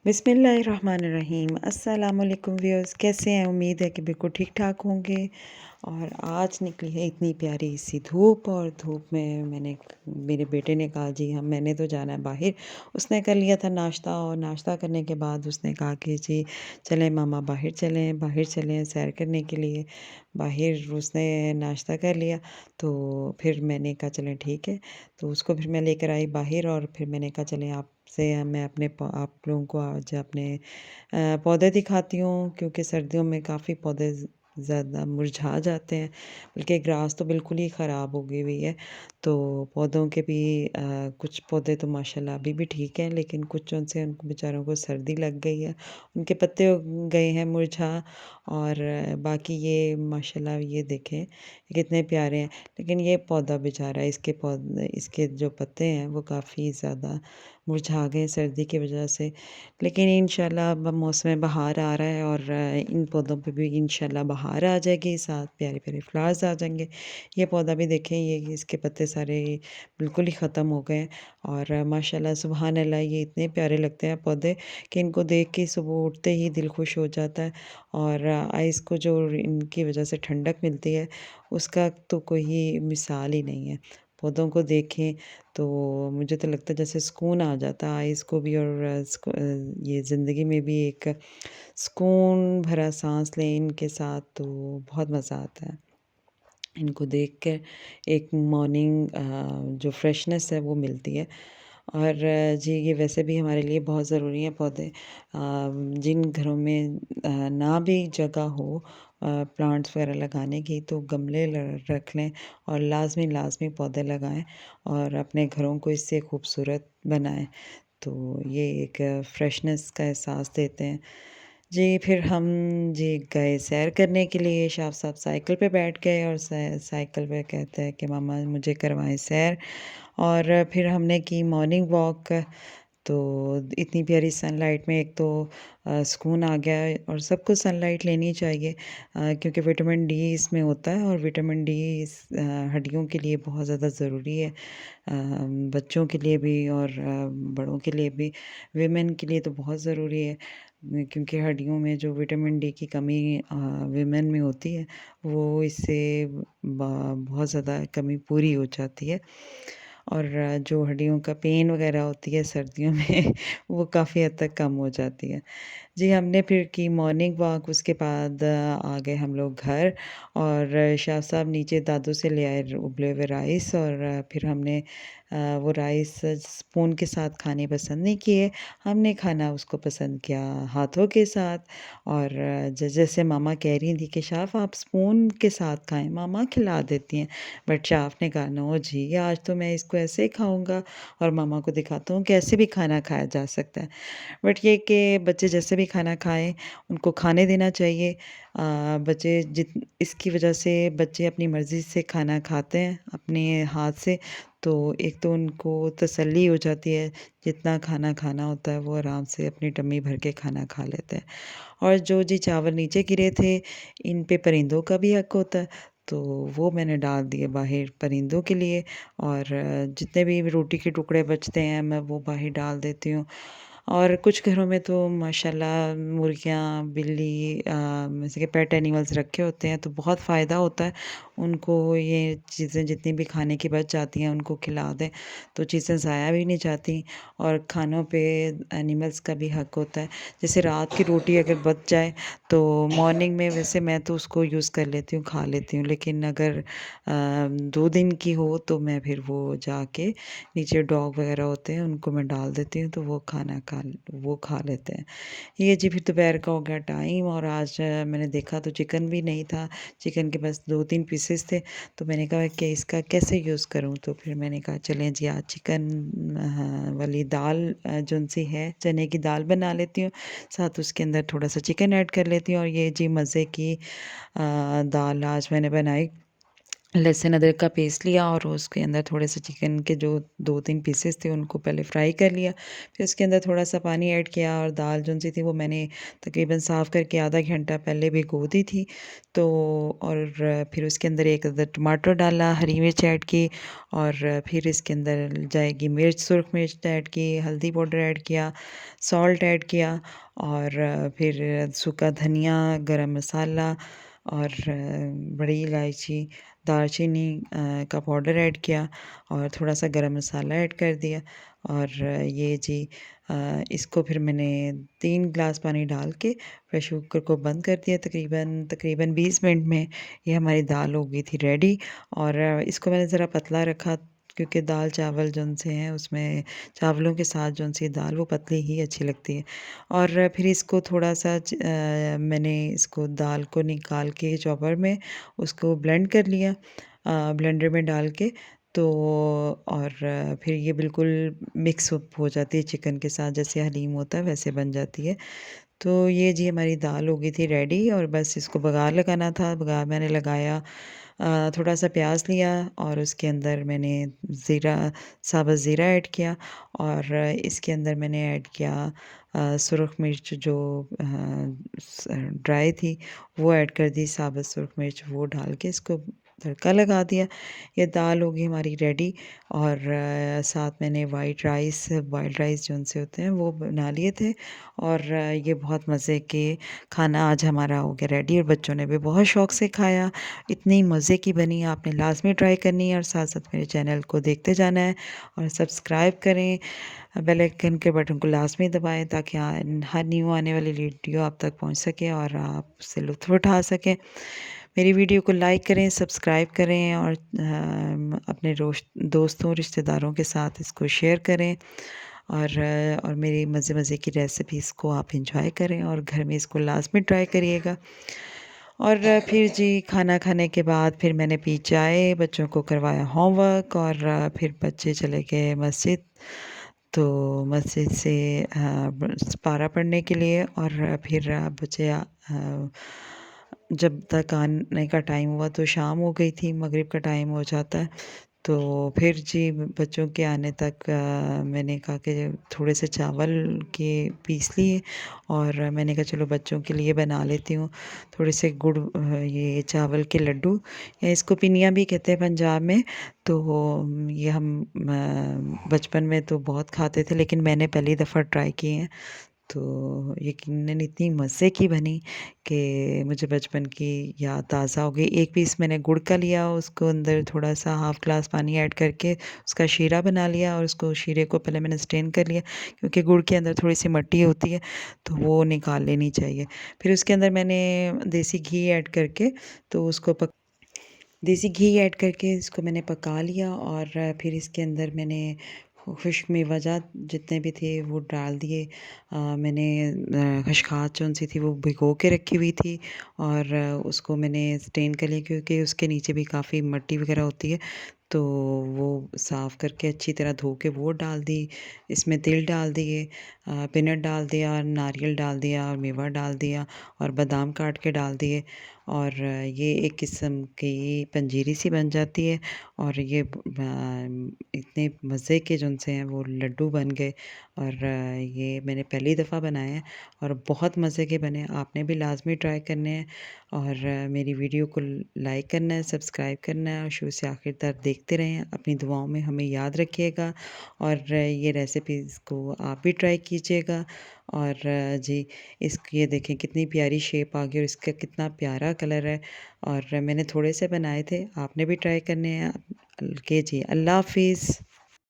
बिस्मिल्लाहिर्रहमानिर्रहीम अस्सलाम वालेकुम व्यूअर्स, कैसे हैं? उम्मीद है कि बिल्कुल ठीक ठाक होंगे। और आज निकली है इतनी प्यारी सी धूप, और धूप में मेरे बेटे ने कहा जी हम मैंने तो जाना है बाहर। उसने कर लिया था नाश्ता, और नाश्ता करने के बाद उसने कहा कि जी चलें मामा, बाहर चलें सैर करने के लिए। बाहर उसने नाश्ता कर लिया, तो फिर मैंने कहा चलें ठीक है। तो उसको फिर मैं लेकर आई बाहर, और फिर मैंने कहा चलें आपसे मैं आप लोगों को आज अपने पौधे दिखाती हूँ, क्योंकि सर्दियों में काफ़ी पौधे ज़्यादा मुरझा जाते हैं, बल्कि ग्रास तो बिल्कुल ही ख़राब हो गई हुई है। तो पौधों के भी कुछ पौधे तो माशाल्लाह अभी भी ठीक हैं, लेकिन कुछ उनसे उनको बेचारों को सर्दी लग गई है, उनके पत्ते उग गए हैं मुरझा। और बाकी ये माशाल्लाह ये देखें ये कितने प्यारे हैं। लेकिन ये पौधा बेचारा, इसके जो पत्ते हैं वो काफ़ी ज़्यादा मुरझा गए सर्दी की वजह से। लेकिन इंशाल्लाह अब मौसम बहार आ रहा है, और इन पौधों पे भी इंशाल्लाह बहार आ जाएगी, साथ प्यारे-प्यारे फ्लावर्स आ जाएँगे। ये पौधा भी देखें, ये इसके पत्ते सारे बिल्कुल ही ख़त्म हो गए हैं। और माशाल्लाह सुबहान अल्लाह, ये इतने प्यारे लगते हैं पौधे कि इनको देख के सुबह उठते ही दिल खुश हो जाता है। और आइज़ को जो इनकी वजह से ठंडक मिलती है, उसका तो कोई मिसाल ही नहीं है। पौधों को देखें तो मुझे तो लगता है जैसे सुकून आ जाता है आइज़ को भी, और ये ज़िंदगी में भी एक सुकून भरा साँस लें इनके साथ, तो बहुत मज़ा आता है। इनको देख कर एक मॉर्निंग जो फ्रेशनेस है वो मिलती है। और जी ये वैसे भी हमारे लिए बहुत ज़रूरी हैं पौधे। जिन घरों में ना भी जगह हो प्लांट्स वगैरह लगाने की, तो गमले रख लें, और लाजमी पौधे लगाएं, और अपने घरों को इससे खूबसूरत बनाएं। तो ये एक फ्रेशनेस का एहसास देते हैं। जी फिर हम जी गए सैर करने के लिए। शाह साहब साइकिल पे बैठ गए, और साइकिल पे कहते हैं कि मामा मुझे करवाएं सैर। और फिर हमने की मॉर्निंग वॉक। तो इतनी प्यारी सनलाइट में एक तो सुकून आ गया है, और सबको सनलाइट लेनी चाहिए, क्योंकि विटामिन डी इसमें होता है, और विटामिन डी हड्डियों के लिए बहुत ज़्यादा ज़रूरी है। बच्चों के लिए भी, और बड़ों के लिए भी, वीमेन के लिए तो बहुत ज़रूरी है। क्योंकि हड्डियों में जो विटामिन डी की कमी वीमेन में होती है, वो इससे बहुत ज़्यादा कमी पूरी हो जाती है। और जो हड्डियों का पेन वगैरह होती है सर्दियों में वो काफ़ी हद तक कम हो जाती है। जी, हमने फिर की मॉर्निंग वॉक, उसके बाद आ गए हम लोग घर। और शाह साहब नीचे दादू से ले आए उबले हुए राइस, और फिर हमने वो राइस स्पून के साथ खाने पसंद नहीं किए। हमने खाना उसको पसंद किया हाथों के साथ। और जैसे मामा कह रही थी कि शाफ़ आप स्पून के साथ खाएँ, मामा खिला देती हैं। बट शाफ़ ने कहा नो जी, आज तो मैं इसको ऐसे ही खाऊँगा, और मामा को दिखाता हूँ कि ऐसे भी खाना खाया जा सकता है। बट ये कि बच्चे जैसे भी खाना खाएँ, उनको खाने देना चाहिए। बच्चे इसकी वजह से बच्चे अपनी मर्ज़ी से खाना खाते हैं अपने हाथ से, तो एक तो उनको तसल्ली हो जाती है, जितना खाना खाना होता है वो आराम से अपनी टम्मी भर के खाना खा लेते हैं। और जो जी चावल नीचे गिरे थे, इन पे परिंदों का भी हक होता है, तो वो मैंने डाल दिए बाहर परिंदों के लिए। और जितने भी रोटी के टुकड़े बचते हैं मैं वो बाहर डाल देती हूँ। और कुछ घरों में तो माशाल्लाह मुर्गियाँ, बिल्ली जैसे कि पेट एनिमल्स रखे होते हैं, तो बहुत फ़ायदा होता है। उनको ये चीज़ें जितनी भी खाने की बच जाती हैं उनको खिला दें, तो चीज़ें ज़ाया भी नहीं जाती। और खानों पे एनिमल्स का भी हक होता है। जैसे रात की रोटी अगर बच जाए, तो मॉर्निंग में वैसे मैं तो उसको यूज़ कर लेती हूँ, खा लेती हूँ। लेकिन अगर 2 दिन की हो, तो मैं फिर वो जाके नीचे डॉग वगैरह होते हैं उनको मैं डाल देती हूँ, तो वो खा लेते हैं। ये जी फिर दोपहर का हो गया टाइम, और आज मैंने देखा तो चिकन भी नहीं था। चिकन के बस 2-3 पीसेस थे, तो मैंने कहा कि इसका कैसे यूज़ करूँ? तो फिर मैंने कहा चलें जी आज चिकन वाली दाल जो-सी है चने की दाल बना लेती हूँ, साथ उसके अंदर थोड़ा-सा चिकन ऐड कर लेती हूँ। और ये जी मज़े की दाल आज मैंने बनाई। लहसुन अदरक का पेस्ट लिया और उसके अंदर थोड़े से चिकन के जो 2-3 पीसेस थे उनको पहले फ्राई कर लिया। फिर उसके अंदर थोड़ा-सा पानी ऐड किया और दाल जौन-सी थी वो मैंने तकरीबन साफ़ करके आधा घंटा पहले भिगो दी थी। तो और फिर उसके अंदर एक अदद टमाटर डाला, हरी मिर्च ऐड की और फिर इसके अंदर जाएगी मिर्च, सुर्ख मिर्च ऐड की, हल्दी पाउडर ऐड किया, सॉल्ट ऐड किया और फिर सूखा धनिया, गरम मसाला और बड़ी इलायची, दालचीनी का पाउडर ऐड किया और थोड़ा-सा गरम मसाला ऐड कर दिया और ये जी इसको फिर मैंने 3 ग्लास पानी डाल के प्रेशर कुकर को बंद कर दिया तकरीबन 20 मिनट में ये हमारी दाल हो गई थी रेडी और इसको मैंने ज़रा पतला रखा क्योंकि दाल चावल जौन से हैं उसमें चावलों के साथ जौन सी दाल वो पतली ही अच्छी लगती है। और फिर इसको थोड़ा-सा मैंने इसको दाल को निकाल के चॉपर में उसको ब्लेंड कर लिया ब्लेंडर में डाल के तो और फिर ये बिल्कुल मिक्स अप हो जाती है चिकन के साथ जैसे हलीम होता है वैसे बन जाती है। तो ये जी हमारी दाल हो गई थी रेडी और बस इसको बघार लगाना था। बघार मैंने लगाया थोड़ा-सा प्याज़ लिया और उसके अंदर मैंने ज़ीरा साबुत ज़ीरा ऐड किया और इसके अंदर मैंने ऐड किया सुरख मिर्च जो ड्राई थी वो ऐड कर दी साबुत सुरख मिर्च वो डाल के इसको तड़का लगा दिया। ये दाल हो गई हमारी रेडी और साथ मैंने वाइट राइस जौन से होते हैं वो बना लिए थे और ये बहुत मज़े के खाना आज हमारा हो गया रेडी और बच्चों ने भी बहुत शौक से खाया। इतनी मज़े की बनी आपने लाज़मी ट्राई करनी है और साथ-साथ मेरे चैनल को देखते जाना है और सब्सक्राइब करें। बेल आइकन के बटन को लाज़मी दबाएँ ताकि हर न्यू आने वाली वीडियो आप तक पहुँच सके और आप उससे लुत्फ़ उठा सकें। मेरी वीडियो को लाइक करें, सब्सक्राइब करें और अपने दोस्तों, रिश्तेदारों के साथ इसको शेयर करें और मेरी मज़े-मज़े की रेसिपीज़ को आप एन्जॉय करें और घर में इसको लाज़मी ट्राई करिएगा। और फिर जी खाना खाने के बाद फिर मैंने पी चाय, बच्चों को करवाया होमवर्क और फिर बच्चे चले गए मस्जिद। तो मस्जिद से पारा पढ़ने के लिए और फिर बच्चे जब तक आने का टाइम हुआ तो शाम हो गई थी, मगरिब का टाइम हो जाता है। तो फिर जी बच्चों के आने तक मैंने कहा कि थोड़े से चावल के पीस लिए और मैंने कहा चलो बच्चों के लिए बना लेती हूँ थोड़े से ये चावल के लड्डू या इसको पिनिया भी कहते हैं पंजाब में। तो ये हम बचपन में तो बहुत खाते थे लेकिन मैंने पहली दफ़ा ट्राई किए हैं। तो यकीनन इतनी मज़े की बनी कि मुझे बचपन की याद ताज़ा हो गई। एक पीस मैंने गुड़ का लिया, उसको अंदर थोड़ा-सा हाफ़ ग्लास पानी ऐड करके उसका शीरा बना लिया और उसको शीरे को पहले मैंने स्ट्रेन कर लिया क्योंकि गुड़ के अंदर थोड़ी-सी मिट्टी होती है, तो वो निकाल लेनी चाहिए। फिर उसके अंदर मैंने देसी घी ऐड करके तो उसको पक देसी घी ऐड करके इसको मैंने पका लिया और फिर इसके अंदर मैंने खुश्क मेवाजात जितने भी थे वो डाल दिए। मैंने खशखास जौन-सी थी वो भिगो के रखी हुई थी और उसको मैंने स्ट्रेन कर लिया क्योंकि उसके नीचे भी काफ़ी मिट्टी वग़ैरह होती है, तो वो साफ़ करके अच्छी तरह धो के वो डाल दी। इसमें तिल डाल दिए पीनट डाल दिया, नारियल डाल दिया और मेवा डाल दिया और बादाम काट के डाल दिए और ये एक किस्म की पंजीरी सी बन जाती है और ये इतने मज़े के जो से हैं वो लड्डू बन गए और ये मैंने पहली दफ़ा बनाए हैं और बहुत मज़े के बने। आपने भी लाज़मी ट्राई करने हैं और मेरी वीडियो को लाइक करना है, सब्सक्राइब करना है और शुरू से आखिर तक देखते रहें। अपनी दुआओं में हमें याद रखिएगा और ये रेसिपीज़ को आप भी ट्राई कीजिएगा और जी ये देखें कितनी प्यारी शेप आ गई और इसका कितना प्यारा कलर है और मैंने थोड़े से बनाए थे, आपने भी ट्राई करने हैं। जी, अल्लाह हाफ़िज़।